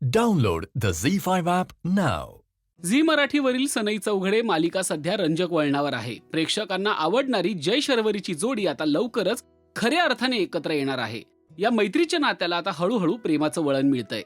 Download the Z5 app now. Zee मराठीवरील सनई चौघडे मालिका सध्या रंजक वळणावर आहे. प्रेक्षकांना आवडणारी जय शर्वरीची जोडी आता लवकरच खऱ्या अर्थाने एकत्र येणार आहे. या मैत्रीच्या नात्याला आता हळूहळू प्रेमाचं वळण मिळतंय.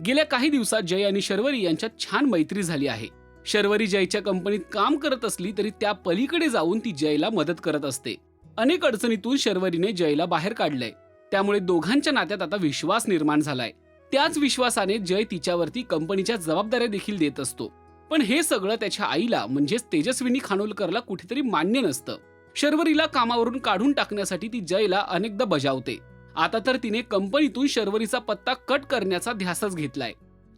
गेल्या काही दिवसात जय आणि शर्वरी यांच्यात छान मैत्री झाली आहे. शर्वरी जयच्या कंपनीत काम करत असली तरी त्या पलीकडे जाऊन ती जयला मदत करत असते. अनेक अडचणीतून शर्वरीने जयला बाहेर काढलंय. त्यामुळे दोघांच्या नात्यात आता विश्वास निर्माण झालाय. त्याच विश्वासाने जय तिच्यावरती कंपनीच्या जबाबदाऱ्या देखील देत असतो. पण हे सगळं त्याच्या आईला म्हणजेच तेजस्विनी खानोलकरला कुठेतरी मान्य नसतं. शर्वरीला कामावरून काढून टाकण्यासाठी ती जयला अनेकदा बजावते. आता तर तिने कंपनीतून शर्वरीचा पत्ता कट करण्याचा ध्यासच घेतलाय.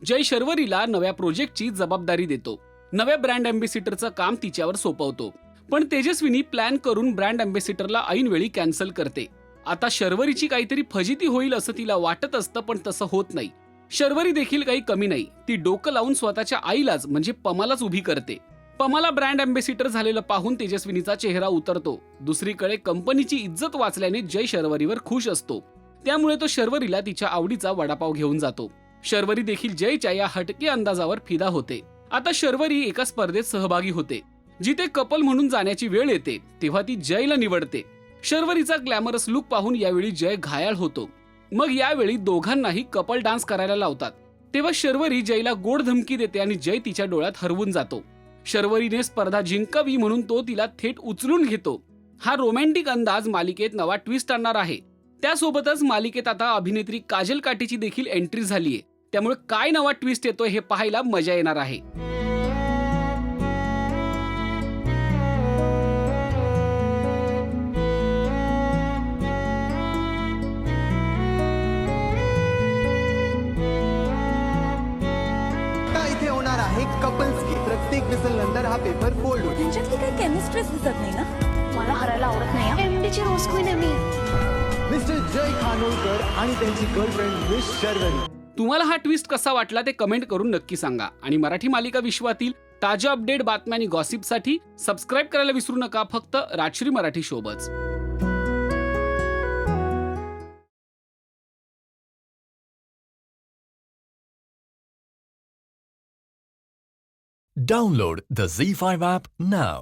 जय शर्वरीला नव्या प्रोजेक्टची जबाबदारी देतो. नव्या ब्रँड अँबॅसिडरचं काम तिच्यावर सोपवतो. पण तेजस्विनी प्लॅन करून ब्रँड अँबॅसिडरला ऐनवेळी कॅन्सल करते. आता शर्वरीची काहीतरी फजिती होईल असं तिला वाटत असतं, पण तसं होत नाही. शर्वरी देखील काही कमी नाही. ती डोकं लावून स्वतःच्या आईलाच म्हणजे पमालाच उभी करते. पमाला ब्रँड अँबॅसिडर झालेलं पाहून तेजस्विनीचा चेहरा उतरतो. दुसरीकडे कंपनीची इज्जत वाचल्याने जय शर्वरीवर खुश असतो. त्यामुळे तो शर्वरीला तिच्या आवडीचा वडापाव घेऊन जातो. शर्वरी देखील जयच्या या हटके अंदाजावर फिदा होते. आता शर्वरी एका स्पर्धेत सहभागी होते. जिथे कपल म्हणून जाण्याची वेळ येते तेव्हा ती जयला निवडते. शर्वरीचा ग्लॅमरस लुक पाहून यावेळी जय घायाळ होतो. मग यावेळी दोघांनाही कपल डान्स करायला लावतात. तेव्हा शर्वरी जयला गोड धमकी देते आणि जय तिच्या डोळ्यात हरवून जातो. शर्वरीने स्पर्धा जिंकावी म्हणून तो तिला थेट उचलून घेतो. हा रोमॅन्टिक अंदाज मालिकेत नवा ट्विस्ट आणणार आहे. त्यासोबतच मालिकेत आता अभिनेत्री काजल काटेची देखील एंट्री झालीये. त्यामुळे काय नवा ट्विस्ट येतोय हे पाहायला मजा येणार आहे. इथे होणार आहे कपल्स की प्रत्येक विसल नंतर हा पेपर फोल्ड होईल. त्यांच्यातली काही केमिस्ट्रीच दिसत नाही ना. मला हरायला आवडत नाही. एमडीची रोज क्वीन आहे मी. मिस्टर जय खानोलकर आणि त्यांची गर्लफ्रेंड मिस शर्वरी. तुम्हाला हा ट्विस्ट कसा वाटला ते कमेंट करून नक्की सांगा. आणि मराठी मालिका विश्वातील ताज्या अपडेट, बातम्या आणि गॉसिपसाठी सबस्क्राईब करायला विसरू नका. फक्त Rajshri Marathi शोबच. Download the Z5 app now.